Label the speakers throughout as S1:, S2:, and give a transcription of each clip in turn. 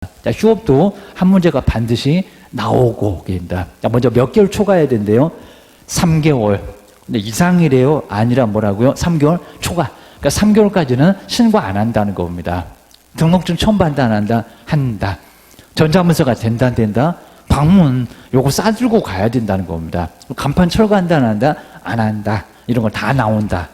S1: 자, 휴업도 한 문제가 반드시 나오고 계십니다. 자, 먼저 몇 개월 초과해야 된대요? 3개월. 근데 이상이래요? 아니라 뭐라고요? 3개월 초과. 그러니까 3개월까지는 신고 안 한다는 겁니다. 등록증 처음 받는다, 안 한다? 한다. 전자문서가 된다, 안 된다? 방문, 요거 싸들고 가야 된다는 겁니다. 간판 철거한다, 안 한다? 안 한다. 이런 거 다 나온다.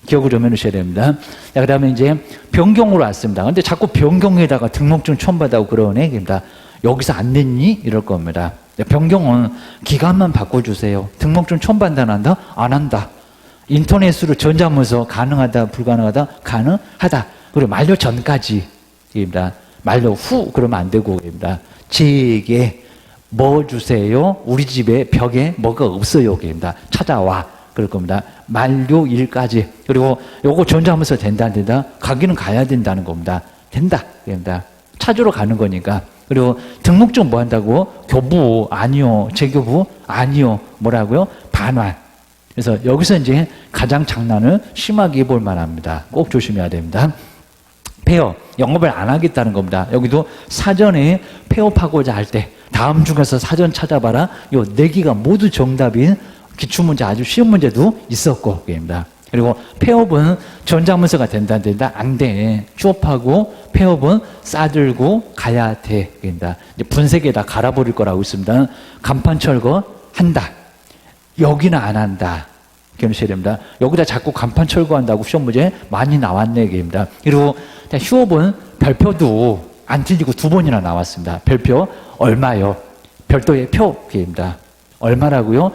S1: 기억을 좀 해놓으셔야 됩니다. 자, 그 다음에 이제 변경으로 왔습니다. 근데 자꾸 변경에다가 등록증 처음 받다고 그러네. 그러니까 여기서 안 냈니? 이럴 겁니다. 변경은 기간만 바꿔주세요. 등록증 처음 받는다, 안 한다? 안 한다. 인터넷으로 전자문서 가능하다, 불가능하다? 가능하다. 그리고 만료 전까지. 입니다. 만료 후 그러면 안 되고 입니다. 제게 뭐 주세요? 우리 집에 벽에 뭐가 없어요. 입니다. 찾아와. 그럴 겁니다. 만료일까지. 그리고 요거 전자문서 된다, 안 된다? 가기는 가야 된다는 겁니다. 된다. 입니다. 찾으러 가는 거니까. 그리고 등록증 뭐 한다고? 교부 아니요. 재교부 아니요. 뭐라고요? 반환. 그래서 여기서 이제 가장 장난을 심하게 해볼 만합니다. 꼭 조심해야 됩니다. 폐업, 영업을 안 하겠다는 겁니다. 여기도 사전에 폐업하고자 할 때 다음 중에서 사전 찾아봐라. 요 4개가 모두 정답인 기출문제, 아주 쉬운 문제도 있었고 그입니다. 그리고 폐업은 전자문서가 된다, 안 된다? 안 돼. 휴업하고 폐업은 싸들고 가야 돼. 그입니다. 분쇄기에다 갈아버릴 거라고 있습니다. 간판 철거 한다. 여기는 안 한다. 기억하셔야 됩니다. 여기다 자꾸 간판 철거한다고 시험 문제 많이 나왔네. 그입니다. 그리고 휴업은 별표도 안 틀리고 2번이나 나왔습니다. 별표 얼마요? 별도의 표. 그입니다. 얼마라고요?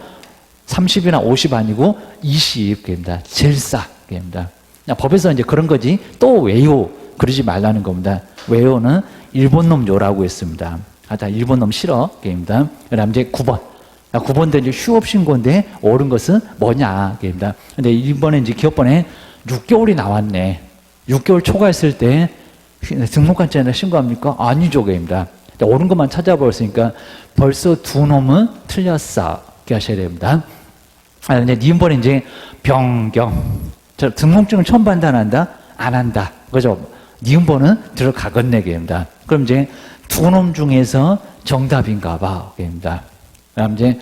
S1: 30이나 50 아니고 20. 그입니다. 제일 싸. 그입니다. 법에서 이제 그런 거지 또 왜요? 그러지 말라는 겁니다. 왜요는 일본 놈 요라고 했습니다. 다 일본 놈 싫어. 그입니다. 그 다음 이제 9번. 9번도 이제 휴업 신고인데 옳은 것은 뭐냐. 그입니다. 근데 이번에 이제 기업번에 6개월이 나왔네. 6개월 초과했을 때 등록한자나 신고합니까? 아니죠. 그입니다. 옳은 것만 찾아보았으니까 벌써 2놈은 틀렸어. 이렇게 하셔야 됩니다. 이제 이번에 이제 변경. 등록증을 처음 받는다, 안 한다? 안 한다. 그죠? 니은번은 들어가겠네. 그입니다. 그럼 이제 2놈 중에서 정답인가 봐. 그입니다. 그다음 이제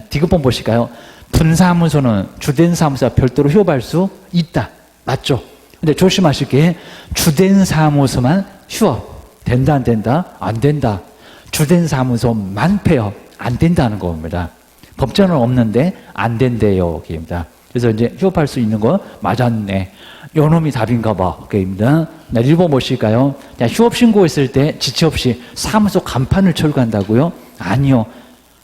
S1: 디귿번 보실까요? 분사무소는 주된 사무소와 별도로 휴업할 수 있다. 맞죠? 근데 조심하실 게 주된 사무소만 휴업 된다, 안 된다? 안 된다. 주된 사무소만 폐업 안 된다는 겁니다. 법정은 없는데 안 된대요. 입니다. 그래서 이제 휴업할 수 있는 거 맞았네. 요 놈이 답인가 봐. 입니다. 1번 보실까요? 휴업 신고했을 때 지체 없이 사무소 간판을 철거한다고요? 아니요.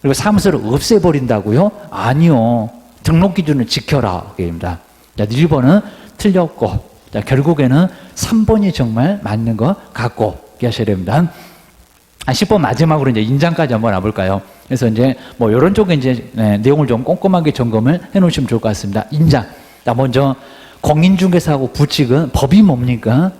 S1: 그리고 사무소를 없애버린다고요? 아니요. 등록 기준을 지켜라. 입니다. 1번은 틀렸고, 결국에는 3번이 정말 맞는 것 같고, 하셔야 됩니다. 10번 마지막으로 이제 인장까지 한번 와볼까요? 그래서 이제 뭐 이런 쪽에 이제 내용을 좀 꼼꼼하게 점검을 해 놓으시면 좋을 것 같습니다. 인장. 먼저 공인중개사하고 부칙은 법이 뭡니까?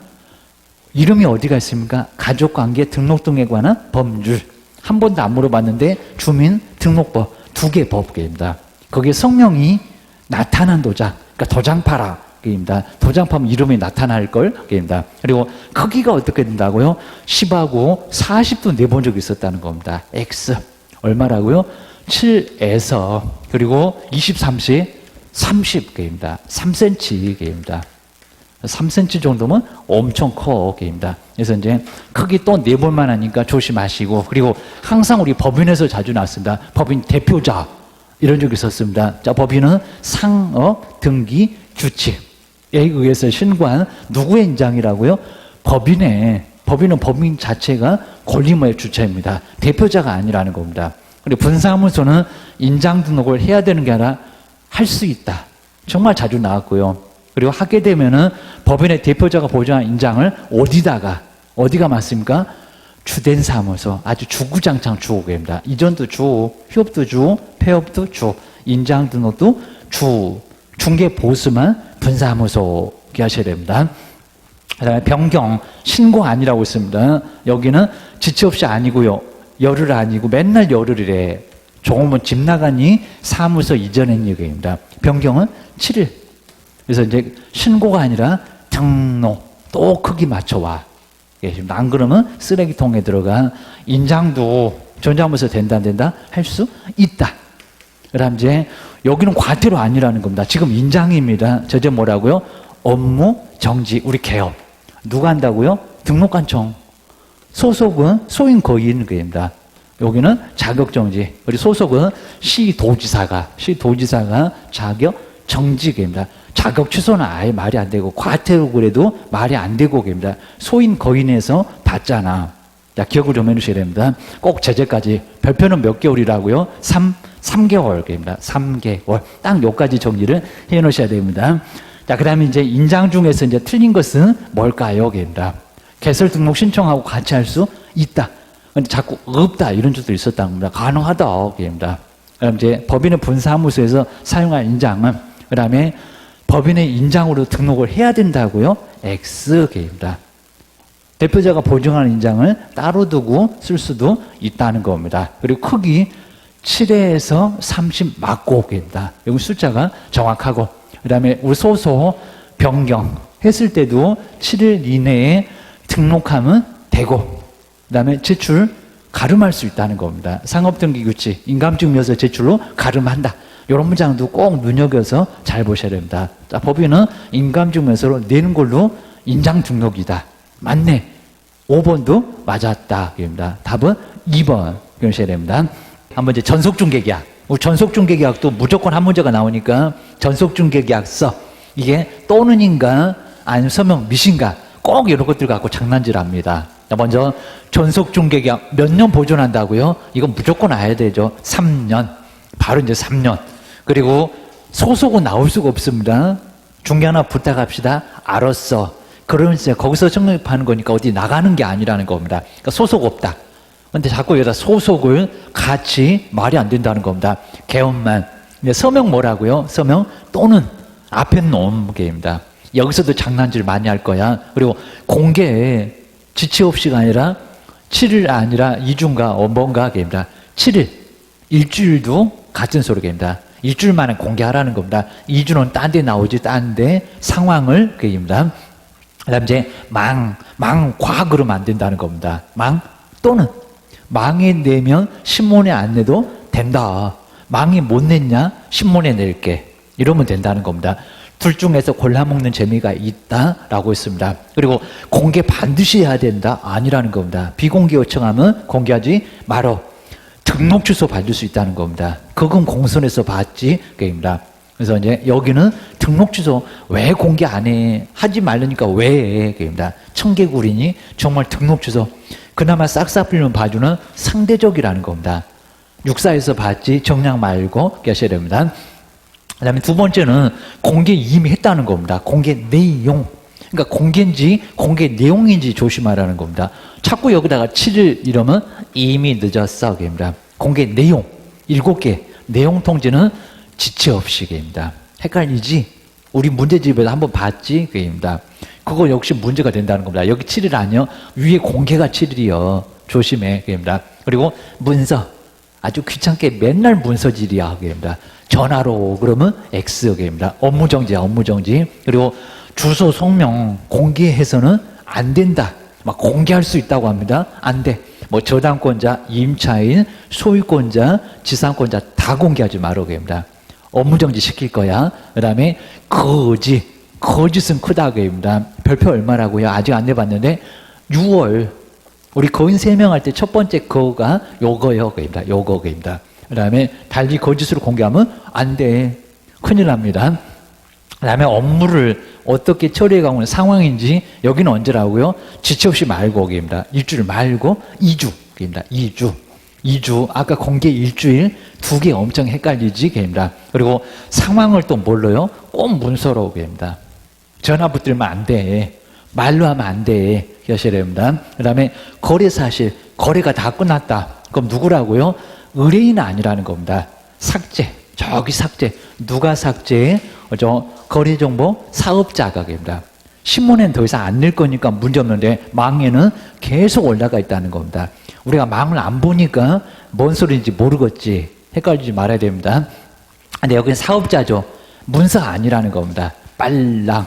S1: 이름이 어디가 있습니까? 가족관계 등록 등에 관한 법률. 한 번도 안 물어봤는데 주민등록법 2개 법입니다. 거기에 성명이 나타난 도장, 그러니까 도장파라. 입니다. 도장파면 이름이 나타날 걸. 입니다. 그리고 크기가 어떻게 된다고요? 10하고 40도 내본 적이 있었다는 겁니다. X. 얼마라고요? 7에서 그리고 23시 30개입니다. 3cm입니다. 3cm 정도면 엄청 커. 입니다. 그래서 이제 크기 또 내볼만 하니까 조심하시고, 그리고 항상 우리 법인에서 자주 나왔습니다. 법인 대표자. 이런 적이 있었습니다. 자, 법인은 상업 등기 규칙. 에 의해서 신고한 누구의 인장이라고요? 법인의. 법인은 법인 자체가 권리모의 주체입니다. 대표자가 아니라는 겁니다. 그리고 분사무소는 인장 등록을 해야 되는 게 아니라 할 수 있다. 정말 자주 나왔고요. 그리고 하게 되면은 법인의 대표자가 보장한 인장을 어디가 맞습니까? 주된 사무소. 아주 주구장창 주고입니다. 이전도 주, 휴업도 주, 폐업도 주, 인장 등록도 주, 중개 보수만 분사무소 하셔야 됩니다. 그다음에 변경, 신고 아니라고 있습니다. 여기는 지체 없이 아니고요. 열흘 아니고 맨날 열흘이래. 조금은 집 나가니 사무소 이전했니 얘기입니다. 변경은 7일. 그래서 이제 신고가 아니라 등록 또 크기 맞춰와. 계십니다. 안 그러면 쓰레기통에 들어가. 인장도 전자하면서 된다 안 된다? 할 수 있다. 그다음 이제 여기는 과태료 아니라는 겁니다. 지금 인장입니다. 저제 뭐라고요? 업무 정지. 우리 개업. 누가 한다고요? 등록관청. 소속은 소인거인입니다. 여기는 자격정지. 우리 소속은 시도지사가 자격정지입니다. 자격 취소는 아예 말이 안 되고, 과태료 그래도 말이 안 되고 입니다. 소인거인에서 받잖아. 자, 기억을 좀 해주셔야 됩니다. 꼭 제재까지. 별표는 몇 개월이라고요? 3개월입니다. 3개월. 딱 여기까지 정리를 해 놓으셔야 됩니다. 자, 그 다음에 이제 인장 중에서 이제 틀린 것은 뭘까요? 입니다. 개설 등록 신청하고 같이 할 수 있다. 근데 자꾸 없다. 이런 줄도 있었다는 겁니다. 가능하다. 입니다. 그다음 이제 법인의 분사무소에서 사용할 인장은, 그 다음에 법인의 인장으로 등록을 해야 된다고요? X입니다. 대표자가 보증하는 인장을 따로 두고 쓸 수도 있다는 겁니다. 그리고 크기 7에서 30 맞고입니다. 여기 숫자가 정확하고, 그 다음에 우리 소소 변경했을 때도 7일 이내에 등록하면 되고, 그 다음에 제출 가름할 수 있다는 겁니다. 상업등기규칙, 인감증명서 제출로 가름한다. 이런 문장도 꼭 눈여겨서 잘 보셔야 됩니다. 자, 법인은 인감증명서로 내는 걸로 인장 등록이다. 맞네. 5번도 맞았다. 입니다. 답은 2번. 보셔야 됩니다. 한번 이제 전속중개계약. 전속중개계약도 무조건 한 문제가 나오니까 전속중개계약서. 이게 또는인가 아니면 서명 미신가. 꼭 이런 것들 갖고 장난질 합니다. 자, 먼저 전속중개계약 몇 년 보존한다고요? 이건 무조건 알아야 되죠. 3년. 바로 이제 3년. 그리고 소속은 나올 수가 없습니다. 중개 하나 부탁합시다. 알았어. 그러면서 거기서 성립하는 거니까 어디 나가는 게 아니라는 겁니다. 그러니까 소속 없다. 근데 자꾸 여기다 소속을 같이 말이 안 된다는 겁니다. 개업만. 서명 뭐라고요? 서명 또는 앞에 놈입니다. 여기서도 장난질 많이 할 거야. 그리고 공개에 지체 없이가 아니라 7일 아니라 2주인가 뭔가 입니다. 7일. 일주일도 같은 소리입니다. 일주일만에 공개하라는 겁니다. 2주는 딴 데 나오지, 딴 데 상황을 그입니다. 그 다음 이제 망과 그러면 안 된다는 겁니다. 망 또는 망에 내면 신문에 안 내도 된다. 망이 못 냈냐? 신문에 낼게. 이러면 된다는 겁니다. 둘 중에서 골라먹는 재미가 있다라고 했습니다. 그리고 공개 반드시 해야 된다? 아니라는 겁니다. 비공개 요청하면 공개하지 말어. 등록 취소 받을 수 있다는 겁니다. 그건 공선에서 받지. 그입니다. 그래서 이제 여기는 등록 취소 왜 공개 안 해? 하지 말라니까 왜 해? 그입니다. 청개구리니 정말 등록 취소. 그나마 싹싹 빌면 봐주는 상대적이라는 겁니다. 육사에서 받지 정량 말고 계셔야 됩니다. 그 다음에 두 번째는 공개 이미 했다는 겁니다. 공개 내용. 그러니까 공개인지 공개 내용인지 조심하라는 겁니다. 자꾸 여기다가 7일 이러면 이미 늦었어. 그입니다. 공개 내용. 7개. 내용 통지는 지체 없이. 그입니다. 헷갈리지? 우리 문제집에서 한번 봤지? 그입니다. 그거 역시 문제가 된다는 겁니다. 여기 7일 아니요? 위에 공개가 7일이요. 조심해. 그입니다. 그리고 문서. 아주 귀찮게 맨날 문서질이야. 그입니다. 전화로 그러면 X역입니다. 업무정지야, 업무정지. 그리고 주소 성명 공개해서는 안 된다. 막 공개할 수 있다고 합니다. 안 돼. 뭐 저당권자, 임차인, 소유권자, 지상권자 다 공개하지 말라고입니다. 업무정지 시킬 거야. 그 다음에 거짓은 크다. 그입니다. 별표 얼마라고요? 아직 안 내봤는데 6월 우리 거인 3명 할 때 첫 번째 거가 요거요. 그입니다. 요거 그입니다. 그 다음에 달리 거짓으로 공개하면 안 돼. 큰일 납니다. 그 다음에 업무를 어떻게 처리해가는 상황인지 여기는 언제라고요? 지체 없이 말고 거기입니다. 일주일 말고 2주. 그입니다. 2주. 아까 공개 일주일 2개 엄청 헷갈리지. 그입니다. 그리고 상황을 또 뭘로요? 꼭 문서로. 그입니다. 전화 붙들면 안 돼. 말로 하면 안 돼. 하셔야 됩니다. 그 다음에 거래 사실. 거래가 다 끝났다. 그럼 누구라고요? 의뢰인은 아니라는 겁니다. 삭제. 저기 삭제. 누가 삭제해? 거래정보 사업자가 입니다. 신문에는 더 이상 안 낼 거니까 문제 없는데 망에는 계속 올라가 있다는 겁니다. 우리가 망을 안 보니까 뭔 소리인지 모르겠지. 헷갈리지 말아야 됩니다. 근데 여기는 사업자죠. 문서가 아니라는 겁니다. 빨랑.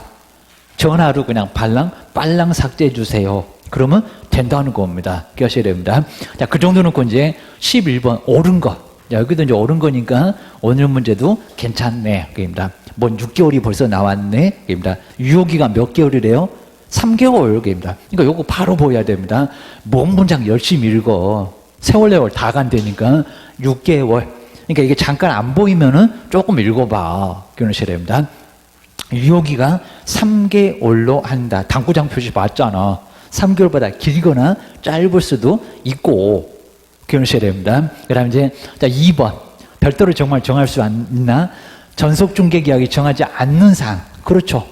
S1: 전화로 그냥 빨랑 삭제해 주세요. 그러면 된다는 겁니다. 기억하셔야 됩니다. 자, 그 정도 놓고 이제 11번 옳은 거. 자, 여기도 이제 옳은 거니까 오늘 문제도 괜찮네. 그입니다. 뭔 6개월이 벌써 나왔네. 그입니다. 유효기간 몇 개월이래요? 3개월. 그입니다. 그러니까 요거 바로 보여야 됩니다. 뭔 문장 열심히 읽어. 세월 다 간다니까 6개월. 그러니까 이게 잠깐 안 보이면은 조금 읽어봐. 기억하셔야 됩니다. 유효기간 3개월로 한다. 당구장 표시 봤잖아. 3개월보다 길거나 짧을 수도 있고. 기억하셔야 됩니다. 그 다음에 이제, 자, 2번. 별도로 정말 정할 수 있나? 전속중개계약이 정하지 않는 사항. 그렇죠.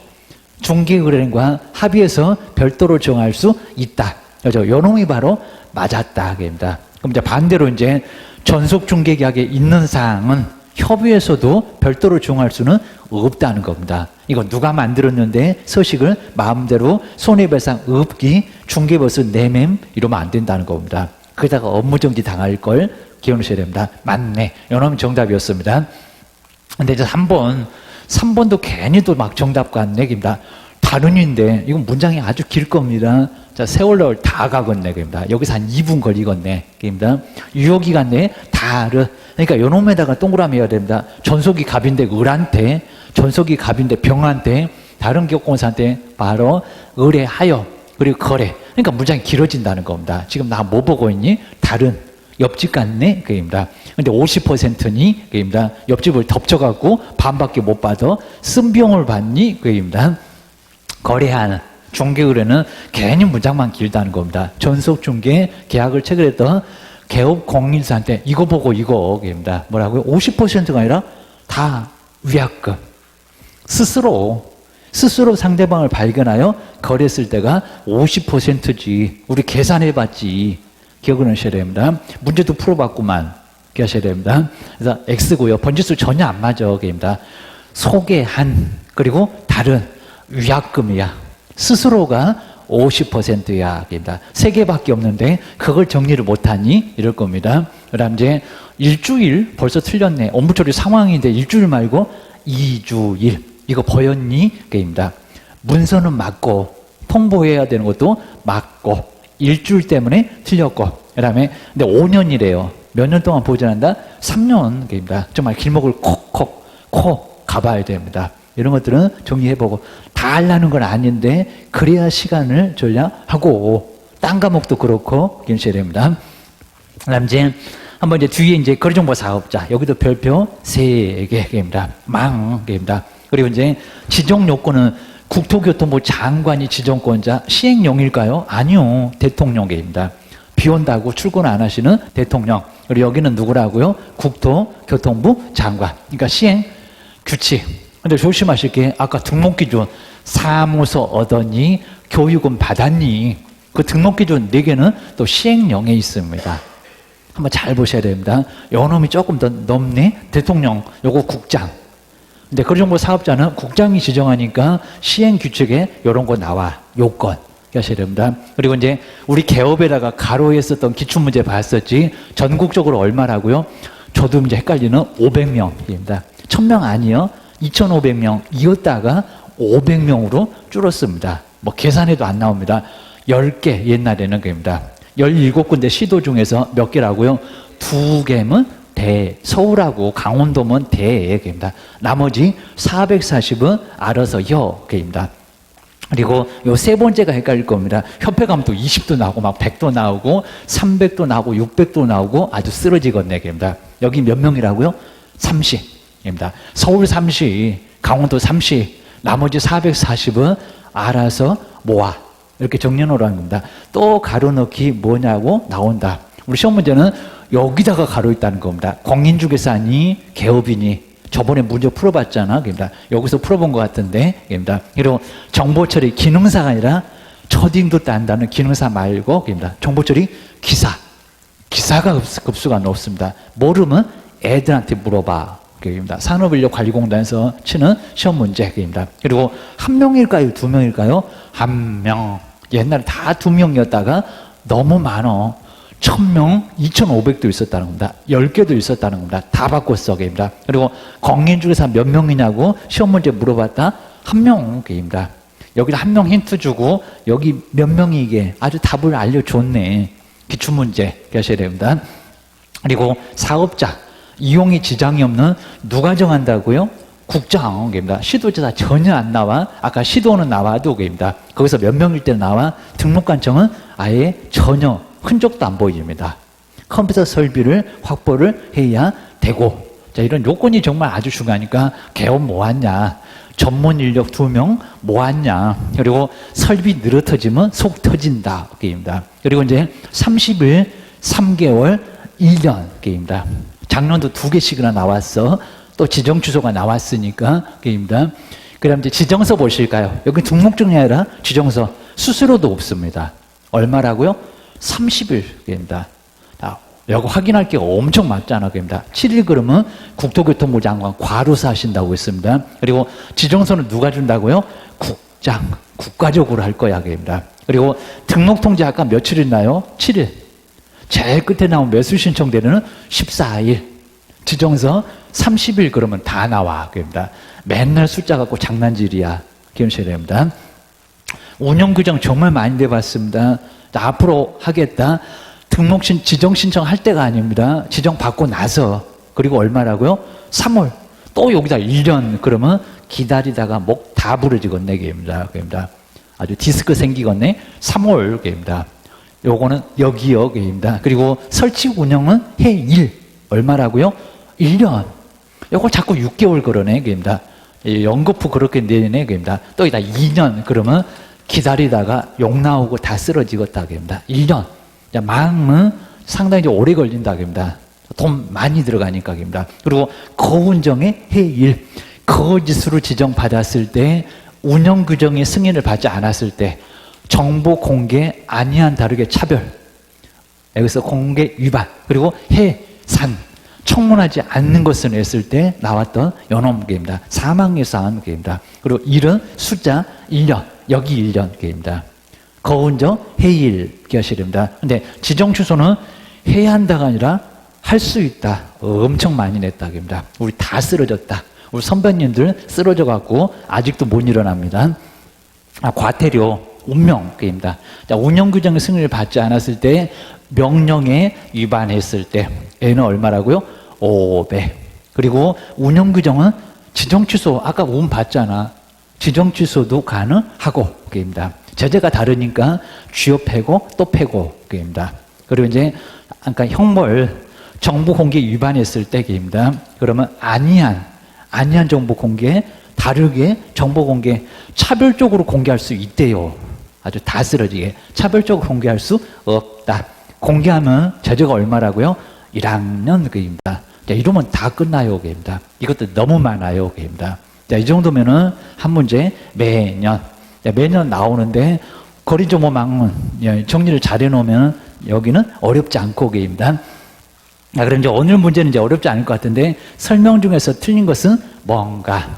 S1: 중개의뢰인과 합의해서 별도로 정할 수 있다. 그렇죠. 요 놈이 바로 맞았다. 그입니다. 그럼 이제 반대로 이제 전속중개계약에 있는 사항은 협의해서도 별도로 정할 수는 없다는 겁니다. 이거 누가 만들었는데 서식을 마음대로 손해배상 없기, 중개버스 내맴 이러면 안 된다는 겁니다. 그러다가 업무정지 당할 걸 기억하셔야 됩니다. 맞네. 이놈이 정답이었습니다. 근데 이제 3번도 괜히 또 막 정답 같네. 입니다. 다른인데 이건 문장이 아주 길 겁니다. 자, 세월호 다 가겠네. 입니다. 여기서 한 2분 걸리겠네. 입니다. 유효기간 내에 다르. 그러니까 요놈에다가 동그라미 해야 됩니다. 전속이 갑인데 을한테, 전속이 갑인데 병한테, 다른 기업공사한테 바로 의뢰하여, 그리고 거래. 그러니까 문장이 길어진다는 겁니다. 지금 나 뭐 보고 있니? 다른. 옆집 같네? 그입니다. 근데 50%니? 그입니다. 옆집을 덮쳐갖고 반밖에 못 받아. 쓴 비용을 받니? 그입니다. 거래하는. 중개의뢰는 괜히 문장만 길다는 겁니다. 전속중개 계약을 체결했던 개업 공인사한테 이거 보고 이거. 그입니다. 뭐라고요? 50%가 아니라 다 위약금. 스스로 상대방을 발견하여 거래했을 때가 50%지. 우리 계산해봤지. 기억을 하셔야 됩니다. 문제도 풀어봤구만. 기억하셔야 됩니다. 그래서 X고요. 번지수 전혀 안 맞아. 그입니다. 소개한, 그리고 다른 위약금이야. 스스로가 50%야. 그입니다. 3개밖에 없는데 그걸 정리를 못하니? 이럴 겁니다. 그 다음 이제 일주일 벌써 틀렸네. 업무처리 상황인데 일주일 말고 2주일. 이거 보였니? 그입니다. 문서는 맞고 통보해야 되는 것도 맞고 일주일 때문에 틀렸고 그 다음에 근데 5년이래요. 몇 년 동안 보존한다? 3년. 그입니다. 정말 길목을 콕 가봐야 됩니다. 이런 것들은 정리해보고 다 하려는 건 아닌데 그래야 시간을 절약하고 딴 과목도 그렇고 기억하셔야 됩니다. 그 다음 이제 한번 이제 뒤에 이제 거래정보 사업자 여기도 별표 3개입니다. 망입니다. 그리고 이제 지정 요건은 국토교통부 장관이 지정권자 시행령일까요? 아니요. 대통령입니다. 비 온다고 출근 안 하시는 대통령. 그리고 여기는 누구라고요? 국토교통부 장관. 그러니까 시행 규칙. 근데 조심하실 게 아까 등록기준 사무소 얻었니? 교육은 받았니? 그 등록기준 4개는 또 시행령에 있습니다. 한번 잘 보셔야 됩니다. 요 놈이 조금 더 넘네? 대통령, 요거 국장. 근데 거래정보 사업자는 국장이 지정하니까 시행규칙에 이런 거 나와. 요건. 하셔야 됩니다. 그리고 이제 우리 개업에다가 가로에 썼던 기출문제 봤었지. 전국적으로 얼마라고요? 저도 이제 헷갈리는 500명입니다. 1000명 아니요. 2500명이었다가 500명으로 줄었습니다. 뭐 계산해도 안 나옵니다. 10개 옛날에는 그입니다. 17군데 시도 중에서 몇 개라고요? 2개면 서울하고 강원도면 대입니다. 나머지 440은 알아서 여입니다. 그리고 요 세 번째가 헷갈릴 겁니다. 협회 가면 또 20도 나오고 막 100도 나오고 300도 나오고 600도 나오고 아주 쓰러지겠네. 입니다. 여기 몇 명이라고요? 30입니다. 서울 30, 강원도 30, 나머지 440은 알아서 모아. 이렇게 정리해 놓으라는 겁니다. 또 가로 넣기 뭐냐고 나온다. 우리 시험 문제는 여기다가 가로 있다는 겁니다. 공인중개사니 개업이니 저번에 문제 풀어봤잖아. 그입니다. 여기서 풀어본 것 같은데. 그입니다. 그리고 정보처리 기능사가 아니라 초딩도 딴다는 기능사 말고 그입니다. 정보처리 기사가 급수가 높습니다. 모르면 애들한테 물어봐. 그입니다. 산업인력관리공단에서 치는 시험 문제. 그입니다. 그리고 한 명일까요? 2명일까요? 한 명. 옛날에 다 2명이었다가 너무 많어. 1000명, 2500도 있었다는 겁니다. 10개도 있었다는 겁니다. 다 바꿨어. 그입니다. 그리고 공인중개사 몇 명이냐고 시험 문제 물어봤다? 1명. 그입니다. 여기다 한 명 힌트 주고 여기 몇 명이 이게 아주 답을 알려줬네. 기출문제 하셔야 됩니다. 그리고 사업자, 이용이 지장이 없는 누가 정한다고요? 국장입니다. 시도지사 전혀 안 나와. 아까 시도는 나와도 입니다. 거기서 몇 명일 때 나와. 등록관청은 아예 전혀 흔적도 안 보입니다. 컴퓨터 설비를 확보를 해야 되고, 자, 이런 요건이 정말 아주 중요하니까 개업 모았냐, 전문 인력 2명 모았냐, 그리고 설비 늘어터지면 속 터진다 게임입니다. 그리고 이제 30일, 3개월, 1년 게임입니다. 작년도 2개씩이나 나왔어. 또 지정 주소가 나왔으니까 게임입니다. 그다음 이제 지정서 보실까요? 여기 등록증이 아니라 지정서 수수료도 없습니다. 얼마라고요? 30일 게임입니다. 이거 확인할 게 엄청 많잖아. 그럽니다. 7일 그러면 국토교통부 장관 과로사 하신다고 했습니다. 그리고 지정서는 누가 준다고요? 국장, 국가적으로 할 거야. 그럽니다. 그리고 등록통지 아까 며칠 있나요? 7일. 제일 끝에 나온 매수 신청대는 14일. 지정서 30일 그러면 다 나와. 그럽니다. 맨날 숫자 갖고 장난질이야. 기억하셔야 됩니다. 운영규정 정말 많이 내봤습니다. 자, 앞으로 하겠다. 지정 신청할 때가 아닙니다. 지정 받고 나서. 그리고 얼마라고요? 3월. 또 여기다 1년 그러면 기다리다가 목 다 부러지겠네. 게입니다. 아주 디스크 생기겠네. 3월. 게입니다. 요거는 여기요. 게입니다. 그리고 설치 운영은 해 1. 얼마라고요? 1년. 요거 자꾸 6개월 그러네. 게입니다. 연거푸 그렇게 내네. 게입니다. 또 여기다 2년 그러면 기다리다가 욕 나오고 다 쓰러지겠다. 게입니다. 1년. 마음은 상당히 오래 걸린다. 입니다. 돈 많이 들어가니까. 입니다. 그리고 거운정의 해일, 거짓으로 지정받았을 때, 운영규정의 승인을 받지 않았을 때, 정보 공개 아니한 다르게 차별, 여기서 공개 위반, 그리고 해산, 청문하지 않는 것을 냈을 때 나왔던 연홈계입니다. 사망예산계입니다. 그리고 일은 숫자 1년, 여기 1년계입니다. 거운정 해일 기하셔야 됩니다. 근데 지정 취소는 해야 한다가 아니라 할 수 있다. 엄청 많이 냈다입니다. 우리 다 쓰러졌다. 우리 선배님들 쓰러져 갖고 아직도 못 일어납니다. 과태료 운명입니다. 자, 운영규정의 승인을 받지 않았을 때, 명령에 위반했을 때 얘는 얼마라고요? 500. 그리고 운영규정은 지정 취소 아까 운 받잖아. 지정 취소도 가능하고 입니다. 제재가 다르니까 쥐어 패고 또 패고 입니다. 그리고 이제 아까 형벌 정보 공개 위반했을 때입니다. 그러면 아니한 정보 공개 다르게 정보 공개 차별적으로 공개할 수 있대요. 아주 다 쓰러지게 차별적으로 공개할 수 없다. 공개하면 제재가 얼마라고요? 1학년 입니다. 자, 이러면 다 끝나요. 입니다. 이것도 너무 많아요. 입니다. 자, 이 정도면은 한 문제 매년 나오는데 거리정보망은 정리를 잘 해놓으면 여기는 어렵지 않고 계입니다. 그럼 이제 오늘 문제는 이제 어렵지 않을 것 같은데 설명 중에서 틀린 것은 뭔가?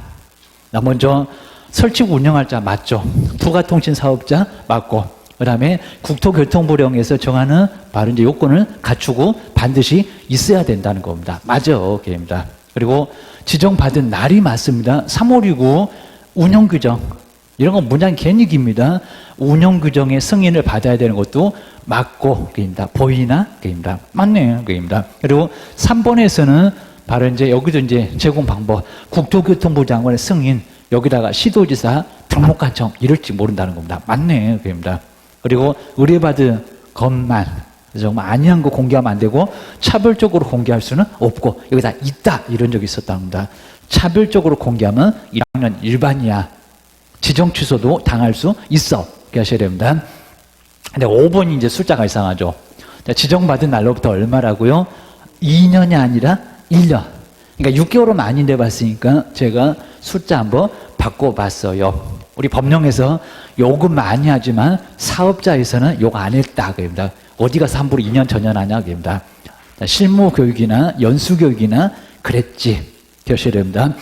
S1: 먼저 설치고 운영할자 맞죠? 부가통신 사업자 맞고, 그 다음에 국토교통부령에서 정하는 바로 이제 요건을 갖추고 반드시 있어야 된다는 겁니다. 맞아, 계입니다. 그리고 지정받은 날이 맞습니다. 3월이고 운영규정. 이런 건 문장 괜히 깁니다. 운영규정의 승인을 받아야 되는 것도 맞고, 그입니다. 보이나? 그입니다. 맞네요. 그입니다. 그리고 3번에서는 바로 이제 여기도 이제 제공 방법, 국토교통부 장관의 승인, 여기다가 시도지사 등록관청 이럴지 모른다는 겁니다. 맞네. 그입니다. 그리고 의뢰받은 것만, 정말 아니한 거 공개하면 안 되고, 차별적으로 공개할 수는 없고, 여기다 있다. 이런 적이 있었답니다. 차별적으로 공개하면 1학년 일반이야. 지정 취소도 당할 수 있어. 이렇게 하셔야 됩니다. 근데 5번이 이제 숫자가 이상하죠. 자, 지정받은 날로부터 얼마라고요? 2년이 아니라 1년. 그러니까 6개월은 많이 내봤으니까 제가 숫자 한번 바꿔봤어요. 우리 법령에서 욕은 많이 하지만 사업자에서는 욕 안 했다. 그럽니다. 어디 가서 함부로 2년 전년하냐. 그럽니다. 실무 교육이나 연수 교육이나 그랬지. 하셔야 됩니다.